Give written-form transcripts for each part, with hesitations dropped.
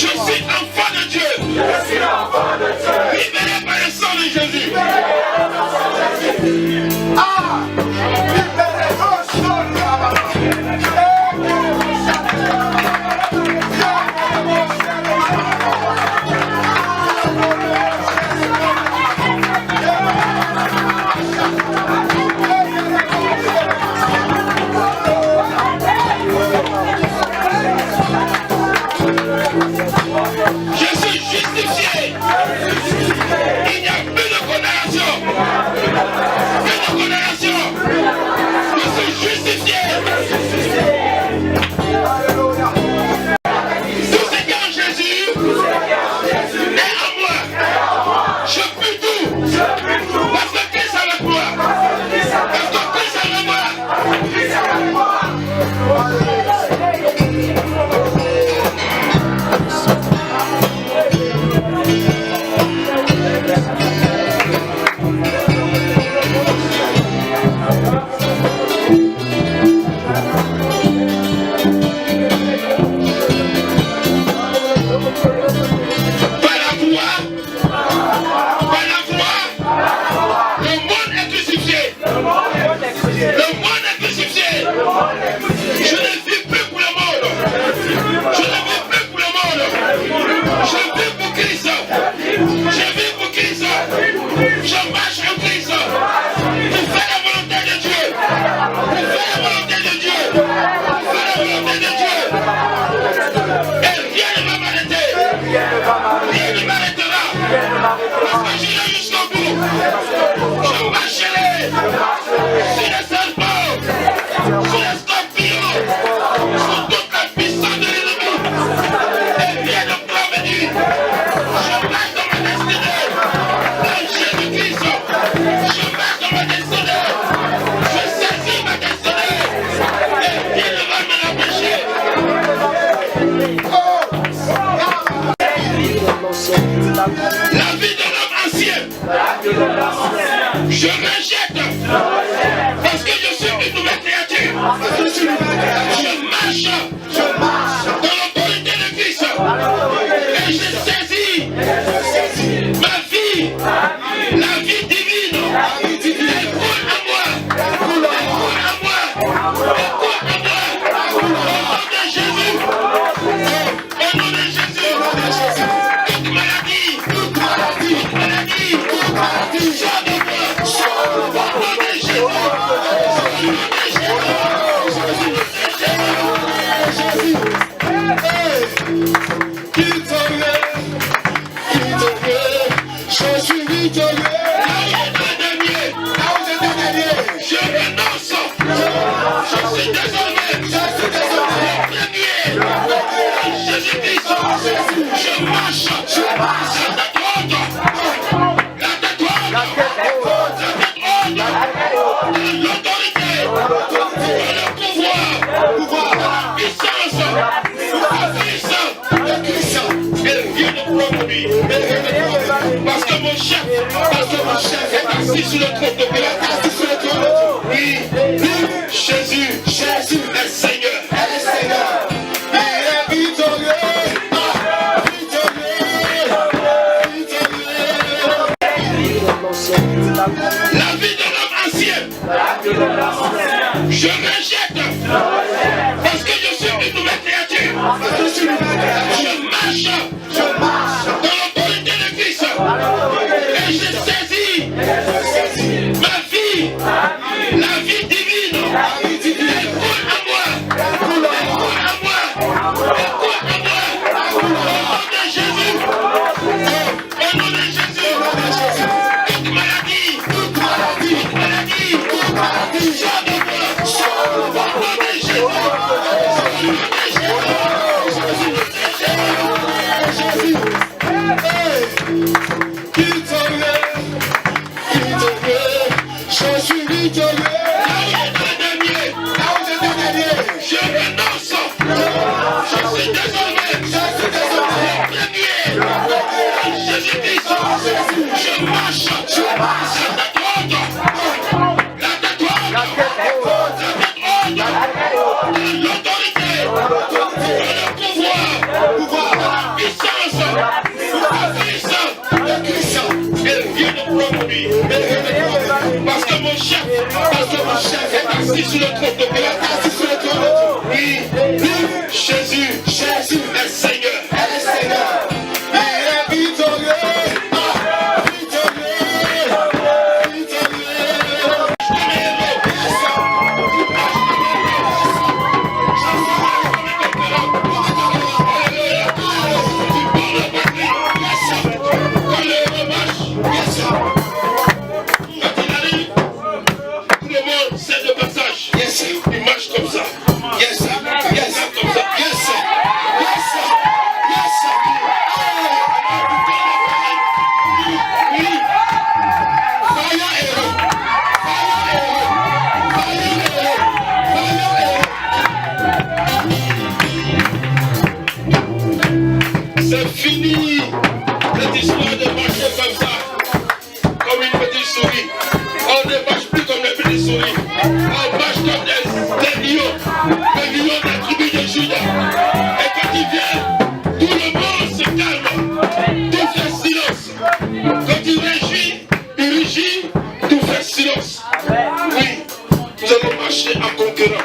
suis enfant de Dieu. Libéré par le sang de Jésus. Je suis justifié. Il n'y a plus de condamnation. Plus de condamnation. Je suis justifié. Tout ce qui est en Jésus est en moi. Je peux tout. Parce que Christ avec moi. Parce que Christ avec moi. Je ne vis plus pour le monde. Je ne vis plus pour le monde. Je vis pour Christ. Je vis pour Christ. Je marche en Christ. Pour faire la volonté de Dieu. Pour faire la volonté de Dieu. Pour faire la volonté de Dieu. Et rien ne va m'arrêter. Rien ne m'arrêtera. Parce que j'irai jusqu'au bout. Je marcherai sur les serpents. Sur les scorpions. Sur toute la puissance de l'ennemi. Et rien ne pourra me dire. Je marche dans ma destinée. Dans Jésus-Christ. Je marche dans ma destinée. Je saisis ma destinée. Et rien ne va me l'empêcher. La vie de l'homme ancien. Je rejette. Parce que je suis une nouvelle créature. Je marche dans l'autorité de Christ. Et je saisis ma vie, la vie divine. Elle coule à moi. Elle coule à moi. Elle coule à moi. Au nom de Jésus. Au nom de Jésus. Toute maladie. Toute maladie. Sors de moi. Au nom de Jésus. Je suis victorieux. Je renonce. Je suis désormais premier. Jésus-Christ. Je marche. La tête haute. L'autorité. Le pouvoir. La puissance. Elle vient de prendre lui. Parce que mon chef est assis sur le trône de Pilate. Oui, Jésus est Seigneur. Il est victorieux. La vie de l'homme ancien. Je rejette. Parce que je suis une nouvelle créature. Je marche dans l'autorité de Christ. Et je saisis ma vie, la vie divine. Elle coule à moi. Elle coule à moi. Elle coule à moi. Au nom de Jésus. Au nom de Jésus. Toute maladie. Sors de moi. Au nom de Jésus. Je suis victorieux. Je renonce. Je suis désormais premier. Jésus-Christ. Je marche. La tête haute. L'autorité. Le pouvoir. lui. Parce que mon chef est assis sur le trône de paix. Oui, Jésus est Seigneur. Il est victorieux. C'est le passage. Yes, il marche comme ça. Yes, comme ça. Yes, c'est fini cette histoire de marcher comme ça, comme une petite souris. On ne marche plus comme les petites souris. On marche comme des lions, des tribus de Juda. Et quand il vient, tout le monde se calme, tout fait silence. Quand il rugit, tout fait silence. Oui, nous allons marcher en conquérant.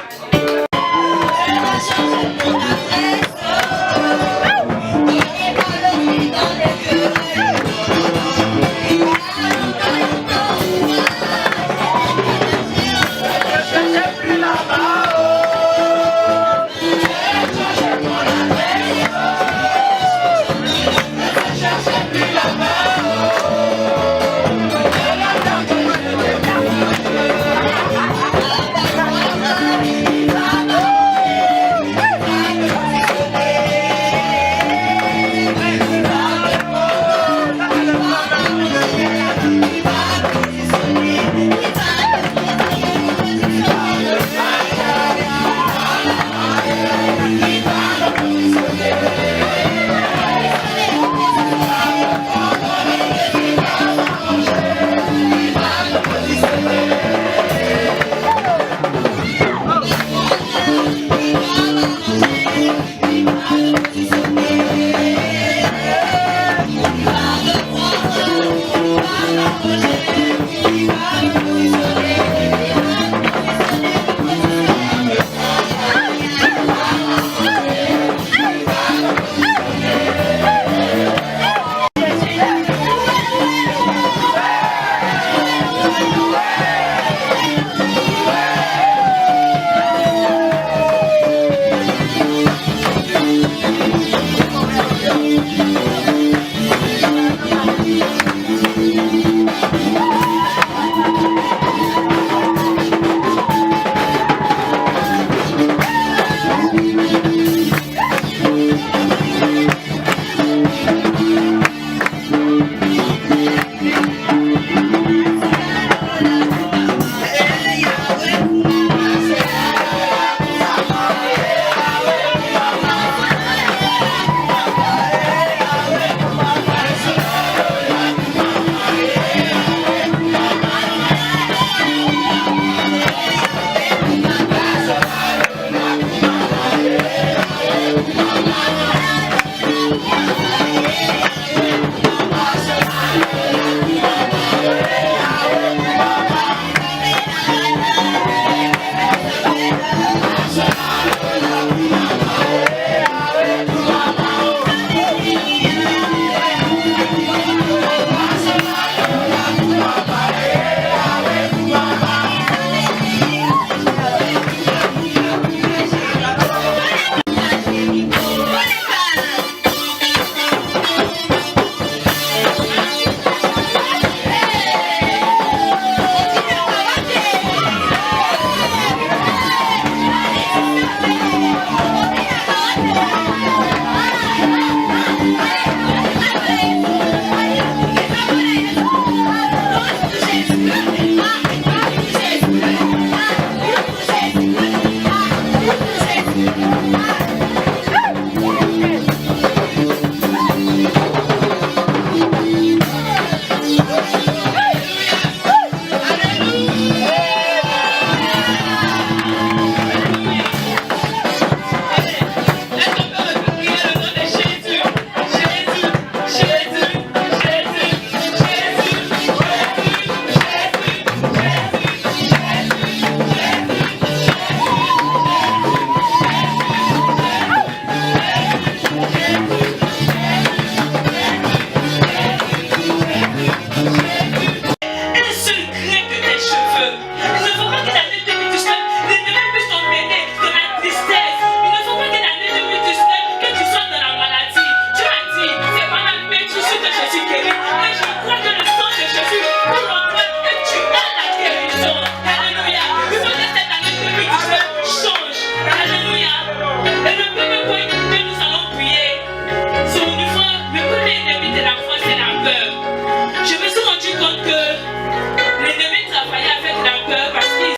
que parce qu'il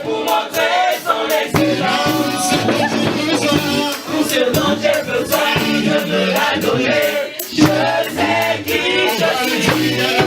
pour montrer son excellence. Tout ce dont j'ai besoin, je veux l'adorer. Je sais qui je suis.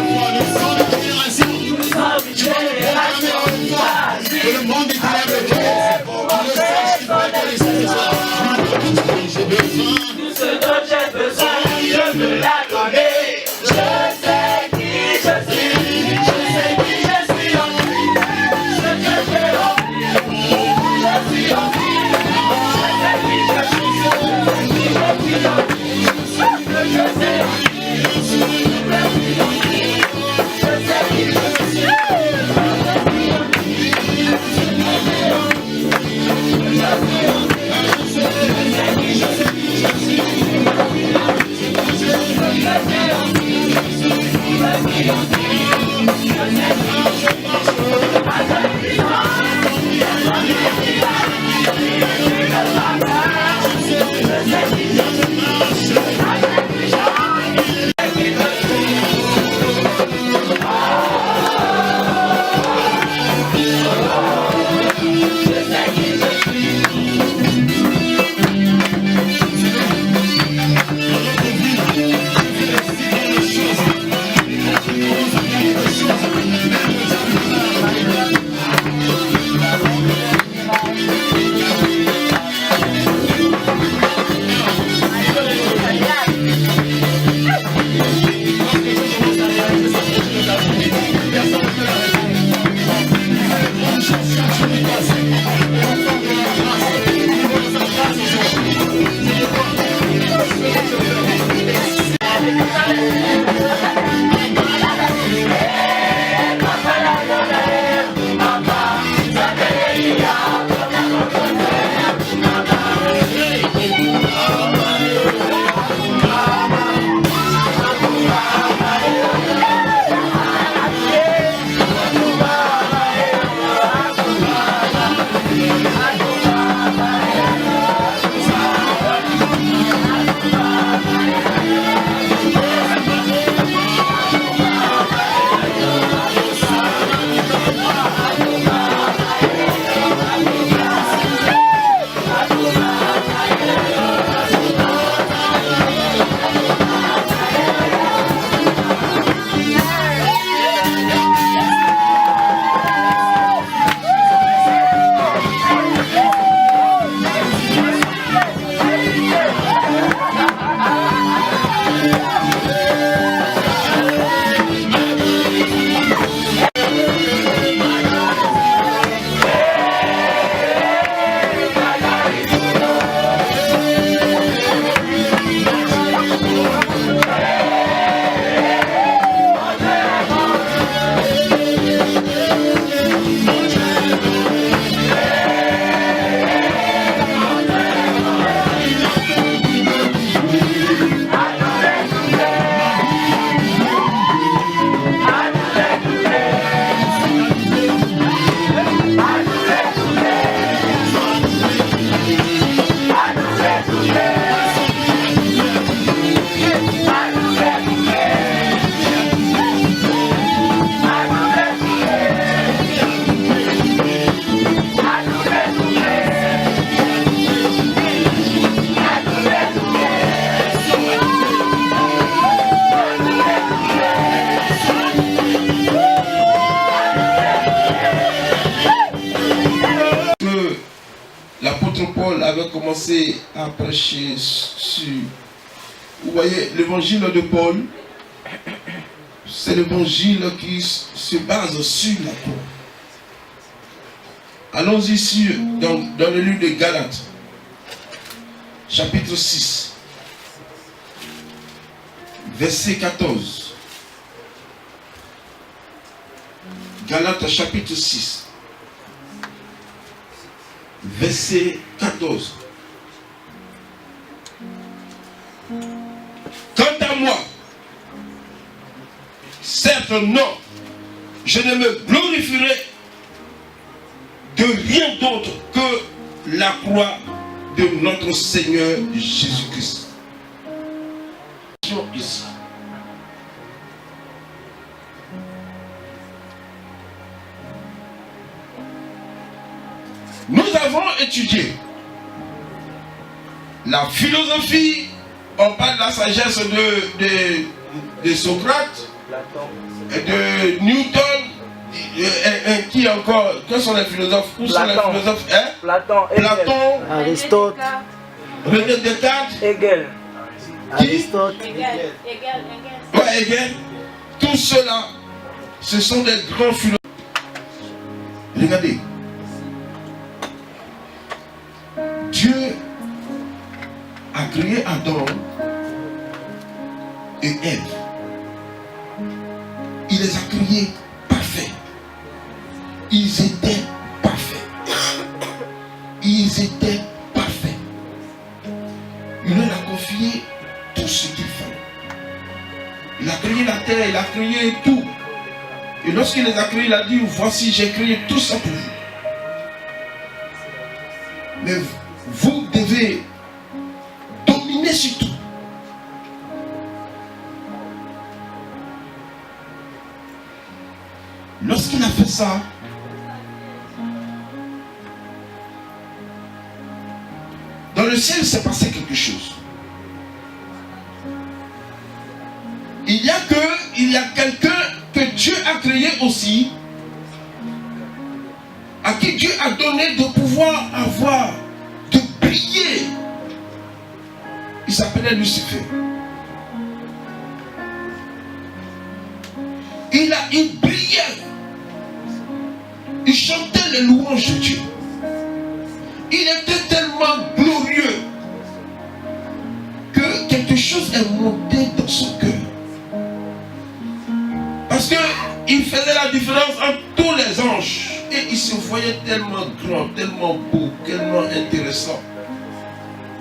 commencer à prêcher sur... Vous voyez, l'évangile de Paul, c'est l'évangile qui se base sur la croix. Allons ici dans le livre de Galates, chapitre 6, verset 14. Galates chapitre 6, verset 14. Quant à moi, certes non, je ne me glorifierai de rien d'autre que la croix de notre Seigneur Jésus-Christ. Ici. Nous avons étudié la philosophie, on parle de la sagesse de Socrate, de Newton, qui encore, quels sont les philosophes? Où sont les philosophes, hein? Platon, Aristote, René Descartes, Hegel. Aristote, ouais, Hegel. Tout cela, ce sont des grands philosophes. Regardez. Dieu a créé Adam et Ève. Il les a créés parfaits. Ils étaient parfaits. Ils étaient parfaits. Il leur a confié tout ce qu'il fallait. Il a créé la terre, il a créé tout. Et lorsqu'il les a créés, il a dit, voici, j'ai créé tout ça pour vous. Mais vous devez dominer sur tout. Lorsqu'il a fait ça, dans le ciel, s'est passé quelque chose. Il y a quelqu'un que Dieu a créé aussi, à qui Dieu a donné de pouvoir avoir, de briller. Il s'appelait Lucifer. Il brillait. Il chantait les louanges de Dieu. Il était tellement glorieux que quelque chose est monté dans son cœur. Parce qu'il faisait la différence entre tous les anges. Et il se voyait tellement grand, tellement beau, tellement intéressant.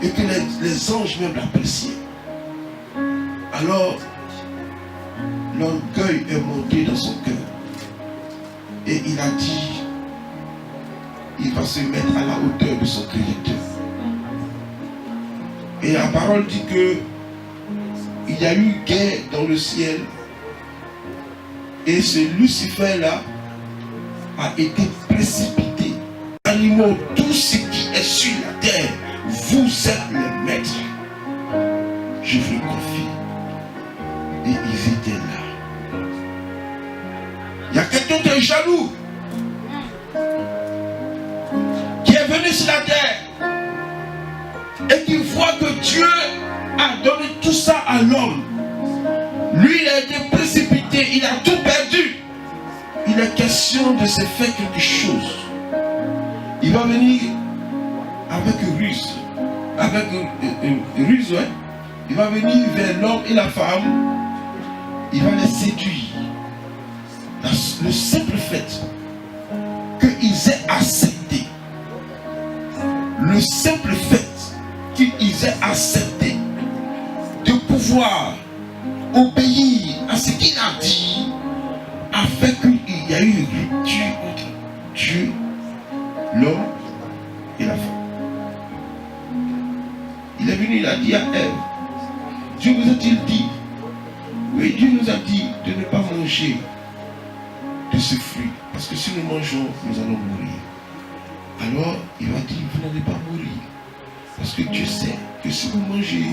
Et que les anges même l'appréciaient. Alors, l'orgueil est monté dans son cœur. Et il a dit, il va se mettre à la hauteur de son Créateur. Et la parole dit que il y a eu guerre dans le ciel. Et ce Lucifer-là a été précipité. Animaux, tout ce qui est sur la terre, vous êtes les maîtres. Je vous le confie. Et ils étaient là. Il y a quelqu'un qui est jaloux, qui est venu sur la terre et qui voit que Dieu a donné tout ça à l'homme. Lui, il a été précipité, il a tout perdu. Il est question de se faire quelque chose. Il va venir avec ruse. Avec ruse, ouais. Il va venir vers l'homme et la femme. Il va les séduire. Le simple fait qu'ils aient accepté. Le simple fait qu'ils aient accepté de pouvoir obéir à ce qu'il a dit, a fait qu'il y a eu une rupture entre Dieu, l'homme et la femme. Il est venu, il a dit à Ève, Dieu vous a-t-il dit? Oui, Dieu nous a dit de ne pas manger de ce fruit, parce que si nous mangeons, nous allons mourir. Alors, il va dire, vous n'allez pas mourir, parce que Dieu sait que si vous mangez,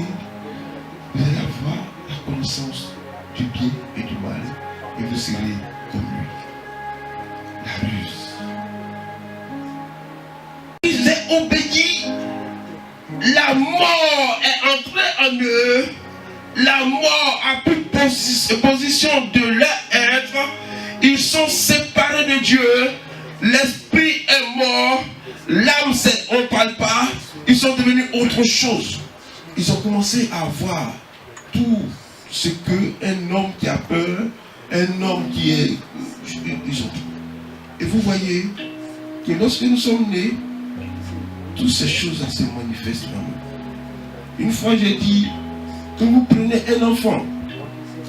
vous allez avoir la connaissance du bien et du mal, et vous serez comme lui. La ruse. Ils ont obéi la mort est entrée en eux, la mort a pris position de leur être, ils sont séparés de Dieu, l'esprit est mort, l'âme, on ne parle pas, ils sont devenus autre chose. Ils ont commencé à voir tout ce qu'un homme qui a peur, un homme qui est... Et vous voyez que lorsque nous sommes nés, toutes ces choses-là se manifestent dans nous. Une fois j'ai dit, quand vous prenez un enfant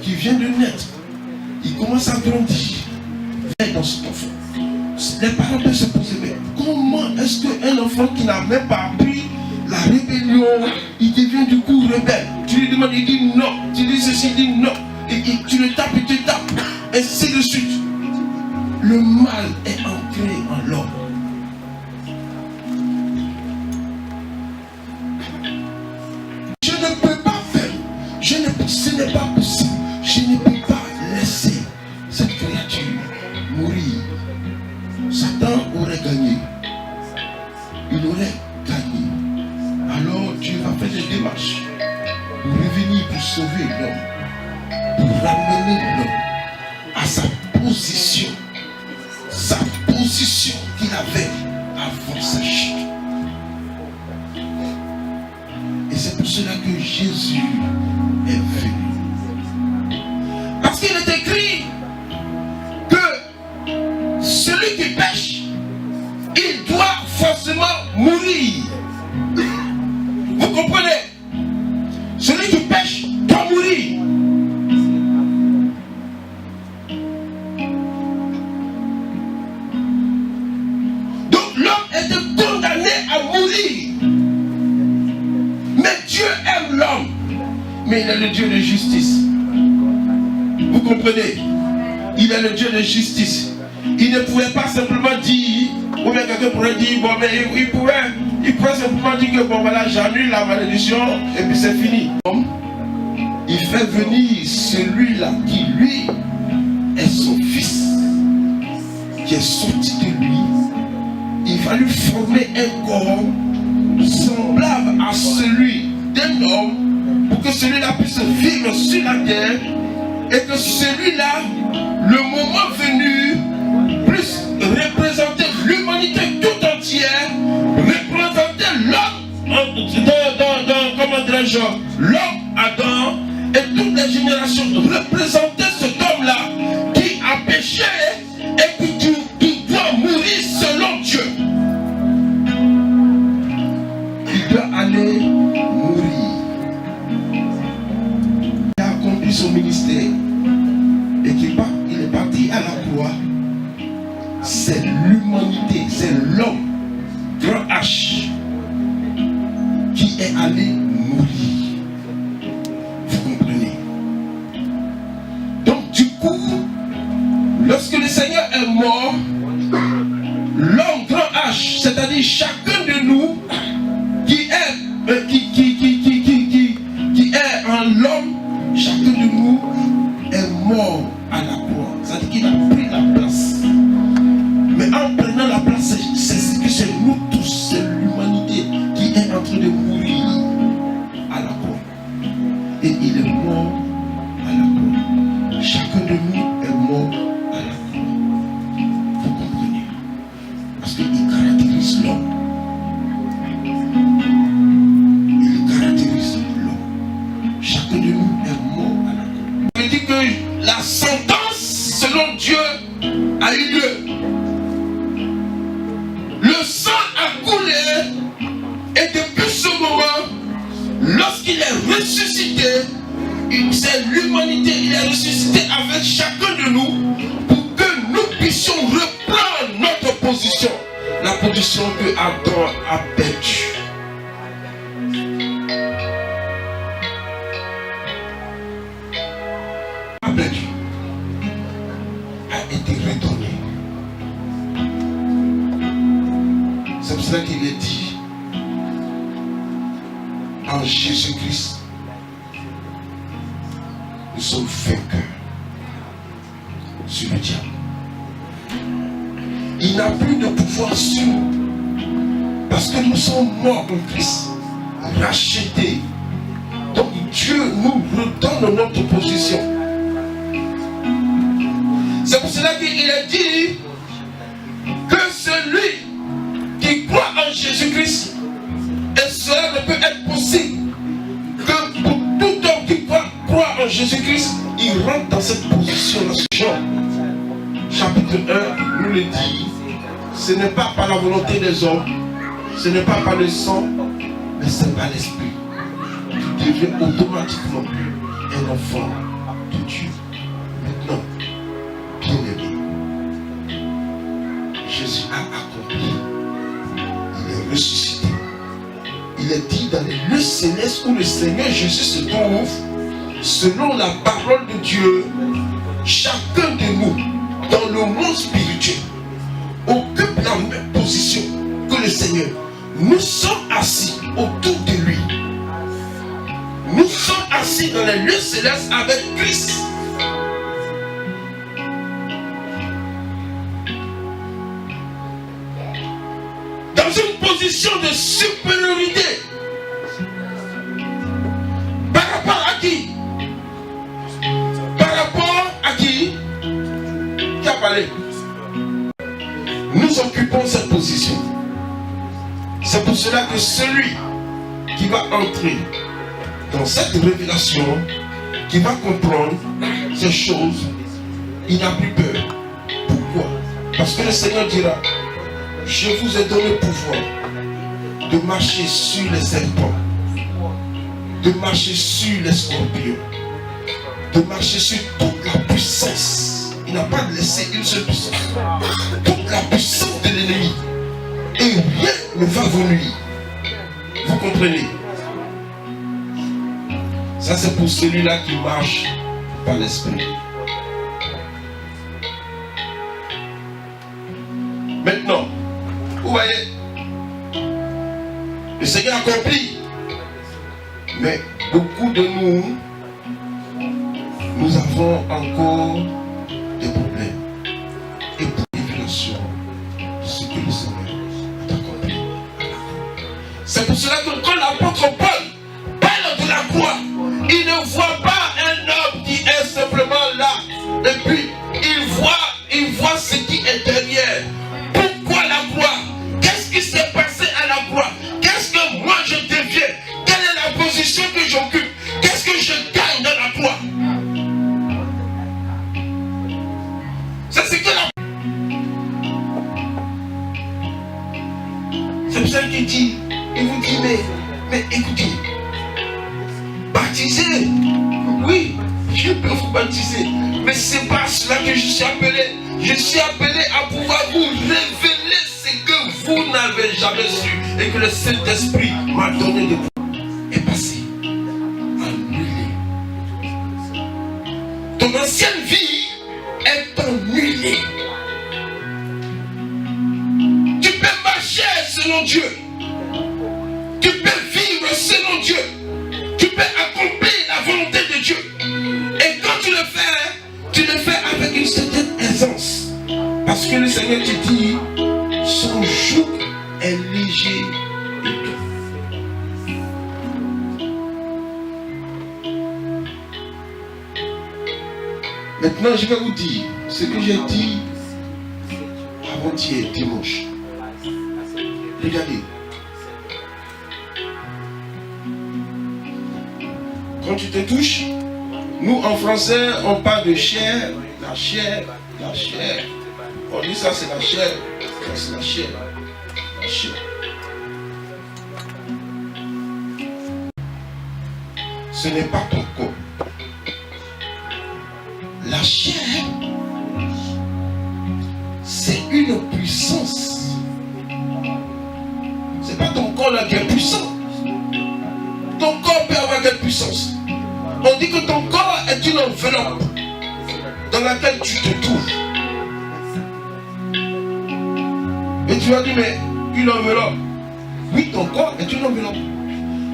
qui vient de naître, il commence à grandir dans cet enfant. Les parents peuvent se poser, mais comment est-ce qu'un enfant qui n'a même pas appris la rébellion, il devient du coup rebelle? Tu lui demandes, il dit non. Tu dis ceci, il dit non. Et tu le tapes, et tu tapes. Ainsi de suite. Le mal est ancré en l'homme. Je ne peux pas faire. Ce n'est pas possible. Je ne peux pas laisser cette créature mourir. Satan aurait gagné. Il aurait gagné. Alors Dieu va faire des démarches pour revenir, pour sauver l'homme, pour ramener l'homme à sa position qu'il avait avant sa chute. Et c'est pour cela que Jésus est venu. Parce qu'il est écrit que celui qui pêche, il doit forcément mourir. Vous comprenez? Celui qui pêche doit mourir. Donc l'homme était condamné à mourir. Mais Dieu aime l'homme. Mais il est le Dieu de justice. Vous comprenez? Il est le Dieu de justice. Il ne pouvait pas simplement dire, ou bien quelqu'un pourrait dire, bon, mais il pourrait simplement dire que bon voilà, j'annule la malédiction et puis c'est fini. Il fait venir celui-là qui lui est son fils, qui est sorti de lui. Il va lui former un corps semblable à celui d'un homme pour que celui-là puisse vivre sur la terre et que celui-là, le moment venu, puisse représenter l'humanité tout entière, représenter l'homme, comment dirais-je, l'homme Adam et toutes les générations, représenter cet homme-là qui a péché et qui doit mourir selon Dieu. Il doit aller mourir. Il a accompli son ministère et il est parti à la croix. C'est l'humanité, c'est l'homme, grand H, qui est allé mourir. Vous comprenez? Donc du coup, lorsque le Seigneur est mort, l'homme grand H, c'est-à-dire chacun de nous qui est en l'homme, chacun de nous est mort à la croix. C'est-à-dire qu'il a pris la place. Mais en prenant la place, c'est nous tous, c'est l'humanité qui est en train de mourir à la croix. Et il est mort à la croix. Chacun de nous est mort à la croix. Vous comprenez? Parce qu'il caractérise l'homme. Il caractérise l'homme. Chacun de nous est mort à la croix. Il dit que la sentence, selon Dieu, a eu lieu. Le sang a coulé et depuis ce moment, lorsqu'il est ressuscité, c'est l'humanité, il est ressuscité avec chacun de nous pour que nous puissions reprendre notre position, la position que Adam a perdue. A perdu, a été redonné. C'est pour cela qu'il est dit en Jésus-Christ, nous sommes vainqueurs sur le diable. Il n'a plus de pouvoir sur nous parce que nous sommes morts en Christ. rachetés. Donc Dieu nous redonne notre position. C'est pour cela qu'il a dit que celui qui croit en Jésus-Christ, et cela ne peut être possible que pour tout homme qui croit en Jésus-Christ, il rentre dans cette position-là. Jean, chapitre 1, nous le dit, ce n'est pas par la volonté des hommes, ce n'est pas par le sang, mais c'est par l'esprit. Tu deviens automatiquement un enfant de Dieu. Maintenant, bien-aimé, Jésus a accompli. Il est ressuscité. Il est dit dans les lieux célestes où le Seigneur Jésus se trouve, selon la parole de Dieu, chacun de nous, dans le monde spirituel, occupe la même position que le Seigneur. Nous sommes assis autour de lui. Nous sommes assis dans les lieux célestes avec Christ. Dans une position de supériorité. Par rapport à qui? Par rapport à qui? Qui a parlé? Nous occupons cette position. C'est pour cela que celui qui va entrer dans cette révélation, qui va comprendre ces choses, il n'a plus peur. Pourquoi? Parce que le Seigneur dira, je vous ai donné le pouvoir de marcher sur les serpents, de marcher sur les scorpions, de marcher sur toute la puissance. Il n'a pas laissé une seule puissance. Toute la puissance de l'ennemi. Et rien ne va vous nuire. Vous comprenez? Ça c'est pour celui-là qui marche par l'esprit. Maintenant, vous voyez, le Seigneur accomplit. Mais beaucoup de nous, nous avons encore des problèmes. Et pour révélation de ce que le Seigneur a accompli. C'est pour cela que quand l'apôtre Paul parle de la croix, il ne voit pas un homme qui est simplement là. Et puis, il voit ce qui est derrière. Pourquoi la croix? Qu'est-ce qui s'est passé à la croix? Qu'est-ce que moi je deviens? Quelle est la position que j'occupe? Qu'est-ce que je gagne dans la croix? C'est ce que la... C'est pour ça qu'il dit, il vous dit, mais écoutez, baptiser, oui, je peux vous baptiser, mais c'est pas cela que je suis appelé. Je suis appelé à pouvoir vous révéler ce que vous n'avez jamais su et que le Saint-Esprit m'a donné de vous. Et passer, annulé. Ton ancienne vie est annulée. Tu peux marcher selon Dieu. Tu peux vivre selon Dieu. Tu peux accomplir la volonté de Dieu. Et quand tu le fais avec une certaine aisance. Parce que le Seigneur te dit, son joug est léger et doux. Maintenant, je vais vous dire ce que j'ai dit avant-hier, dimanche. Regardez. Quand tu te touches, nous en français, on parle de chair, la chair, la chair. On dit ça c'est la chair, ça c'est la chair, la chair. Ce n'est pas ton corps. La chair, c'est une puissance. C'est pas ton corps là qui est puissant. Ton corps peut avoir quelle puissance? On dit que ton corps est une enveloppe dans laquelle tu te trouves. Et tu vas dire, mais une enveloppe? Oui, ton corps est une enveloppe.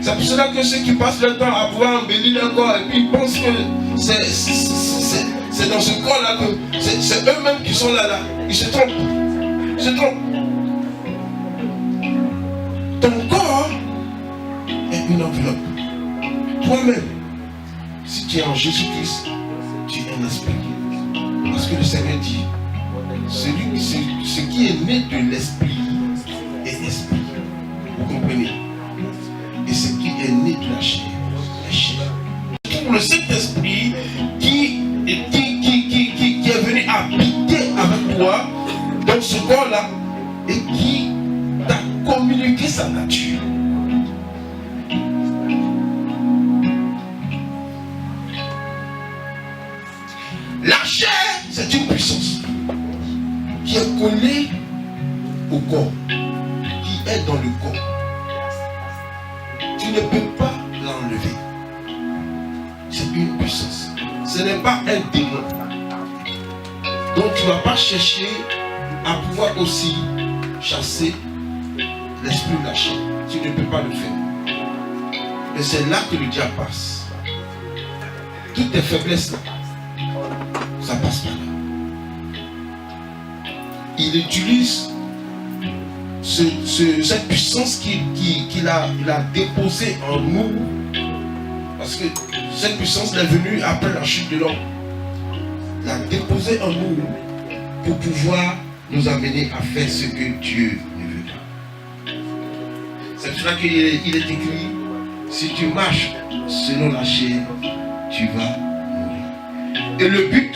C'est pour cela que ceux qui passent leur temps à pouvoir embellir leur corps et puis ils pensent que c'est dans ce corps-là que c'est eux-mêmes qui sont là. Ils se trompent. Ils se trompent. Ton corps est une enveloppe. Toi-même, si tu es en Jésus-Christ, tu es un esprit. Parce que le Seigneur dit, ce qui est né de l'esprit est esprit. Vous comprenez? Et ce qui est né de la chair est chair. Pour le Saint-Esprit qui est venu habiter avec toi dans ce corps-là et qui t'a communiqué sa nature. La chair, c'est une puissance qui est collée au corps, qui est dans le corps. Tu ne peux pas l'enlever. C'est une puissance. Ce n'est pas un démon. Donc tu ne vas pas chercher à pouvoir aussi chasser l'esprit de la chair. Tu ne peux pas le faire. Et c'est là que le diable passe. Toutes tes faiblesses là, ça passe par là. Il utilise cette puissance qu'il a déposée en nous. Parce que cette puissance est venue après la chute de l'homme. Il l'a déposée en nous pour pouvoir nous amener à faire ce que Dieu ne veut pas. C'est pour cela qu'il est écrit, si tu marches selon la chair, tu vas mourir. Et le but,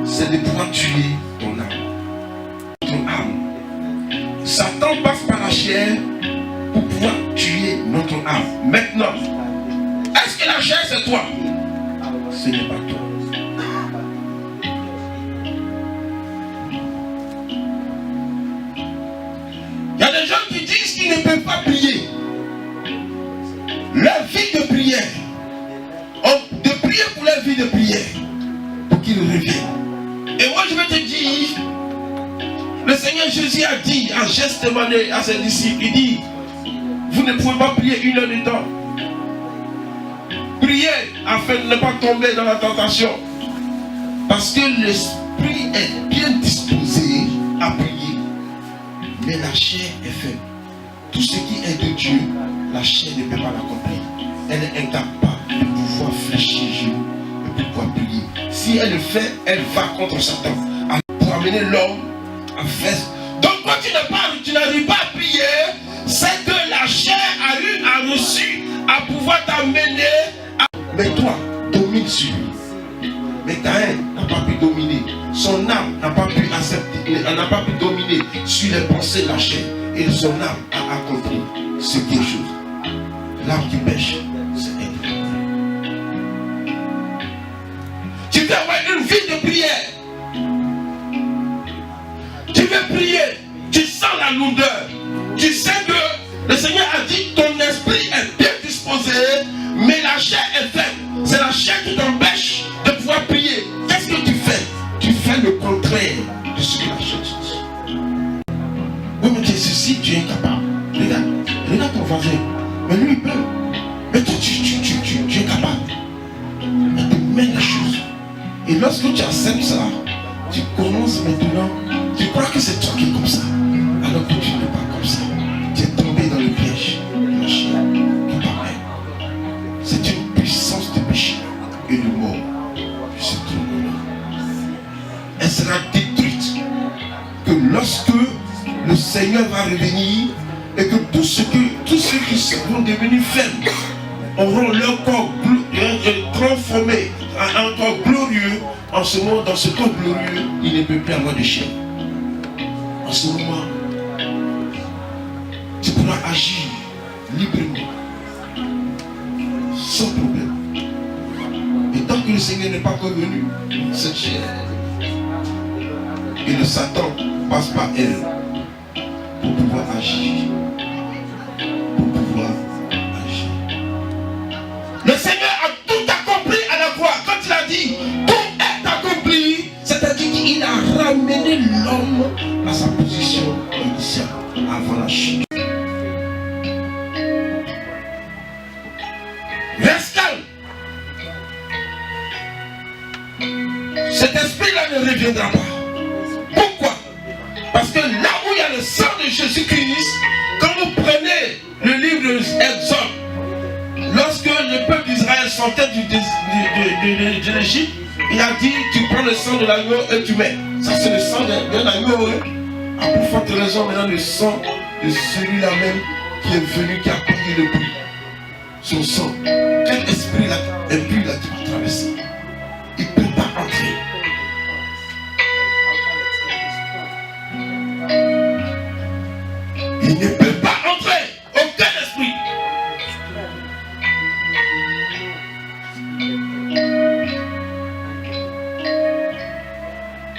c'est de pouvoir tuer ton âme. Ton âme. Satan passe par la chair pour pouvoir tuer notre âme. Maintenant, est-ce que la chair c'est toi? Ce n'est pas toi. Il y a des gens qui disent qu'ils ne peuvent pas prier. Leur vie de prière. De prier pour leur vie de prière. Pour qu'ils reviennent. Et moi je vais te dire, le Seigneur Jésus a dit en Gethsémane à ses disciples, il dit, vous ne pouvez pas prier une heure de temps. Priez afin de ne pas tomber dans la tentation. Parce que l'esprit est bien disposé à prier. Mais la chair est faible. Tout ce qui est de Dieu, la chair ne peut pas l'accomplir. Elle est incapable de pouvoir fléchir genoux et de pouvoir prier. Si elle le fait, elle va contre Satan. Pour amener l'homme à faire. Donc quand tu n'arrives pas à prier, c'est que la chair a reçu à pouvoir t'amener à... Mais toi, domine sur lui. Mais Caïn n'a pas pu dominer. Son âme n'a pas pu accepter, n'a pas pu dominer sur les pensées de la chair. Et son âme a accompli ce qui est chose. L'âme qui pêche, c'est elle. Tu veux avoir une vie de prière. Tu veux prier. Tu sens la lourdeur. Tu sais que le Seigneur a dit ton esprit est bien disposé, mais la chair est faible. C'est la chair qui t'empêche de pouvoir prier. Qu'est-ce que tu fais? Tu fais le contraire de ce que la chair dit. Oui, mais ceci, tu es incapable. Regarde ton voisin. Mais lui, il peut. Mais tu es capable. Mais tu mets les choses. Et lorsque tu acceptes ça, tu commences maintenant. Tu crois que c'est toi qui es comme ça. Alors que tu n'es pas comme ça. Tu es tombé dans le piège de la chair qui t'emmène. C'est une puissance de péché et de mort. C'est tout. Elle sera détruite que lorsque le Seigneur va revenir et que tous ceux qui seront devenus faibles auront leur corps transformé en un corps glorieux. En ce moment, dans ce corps glorieux, il ne peut plus avoir de chair. En ce moment, tu pourras agir librement, sans problème. Et tant que le Seigneur n'est pas revenu, cette chair et le Satan passe par elle pour pouvoir agir. Pour pouvoir agir. Le Seigneur a tout accompli à la croix. Quand il a dit tout est accompli, c'est-à-dire qu'il a ramené l'homme à sa position initiale avant la chute. Reste calme. Cet esprit-là ne reviendra pas. Pourquoi? Parce que là où il y a le sang de Jésus-Christ, quand vous prenez le livre d'Exode, Lorsque le peuple d'Israël sortait de l'Égypte, il a dit, tu prends le sang de l'agneau et tu mets. Ça c'est le sang d'un agneau. À plus forte raison, maintenant le sang de celui-là même qui est venu, qui a payé le prix. Son sang. Quel esprit impur là qui va traverser? Il ne peut pas entrer. Il ne peut pas entrer. Aucun esprit.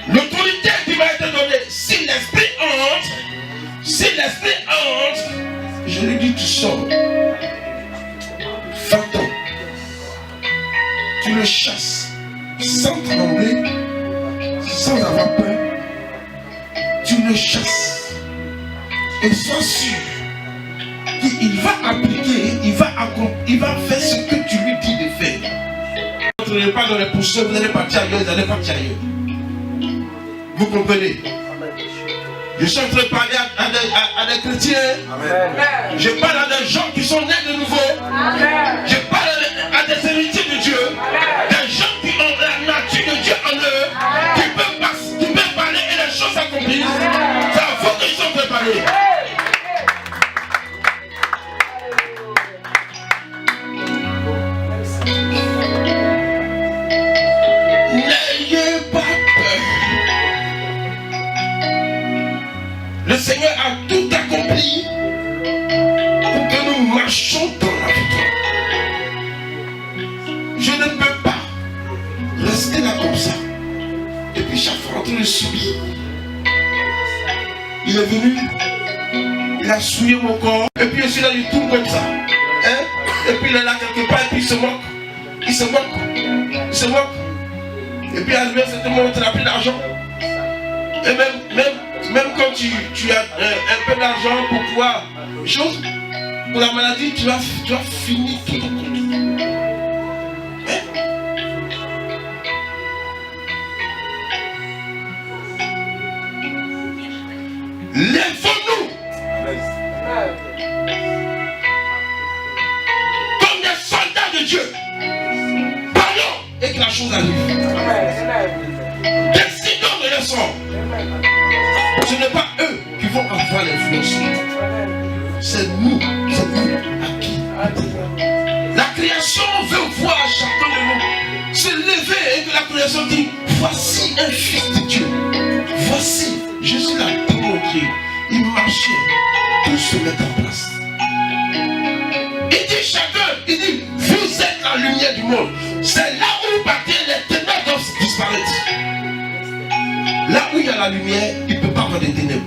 L'autorité qui va être donnée, si l'esprit entre, je lui dis tu sors. Fantôme. Tu le chasses sans trembler, sans avoir peur. Tu le chasses. Et sois sûr qu'il va appliquer, il va faire ce que tu lui dis de faire. Vous n'allez pas dans les pousseurs, vous allez partir ailleurs, vous allez partir ailleurs. Vous comprenez? Je suis en train de parler à des chrétiens. Amen. Je parle à des gens qui sont nés de nouveau. Amen. Je parle à des héritiers de Dieu. Amen. Des gens qui ont la nature de Dieu en eux. Amen. Qui peuvent parler et les choses s'accomplissent. C'est à vous qu'ils sont préparés. N'ayez pas peur. Le Seigneur a tout accompli pour que nous marchions dans la victoire. Je ne peux pas rester là comme ça. Et puis chaque fois en train de subir. Il est venu, il a souillé mon corps, et puis je suis là, il tourne comme ça. Hein? Et puis il est là quelque part, et puis il se moque. Il se moque. Il se moque. Et puis à lui, c'est tout le monde, tu n'as plus d'argent. Et même quand tu as un peu d'argent pour pouvoir chose, pour la maladie, tu vas finir tout ton compte. Hein? Lèvons-nous comme des soldats de Dieu. Parlons et que la chose arrive. Décidons de leur sort. Ce n'est pas eux qui vont avoir l'influence. C'est nous à qui. La création veut voir chacun de nous se lever et que la création dit, voici un fils de Dieu. Voici, Jésus l'a démontré. Il marchait, tout se met en place. Il dit chacun, il dit, vous êtes la lumière du monde. C'est là où vous partez, les ténèbres doivent disparaître. Là où il y a la lumière, il ne peut pas avoir des ténèbres.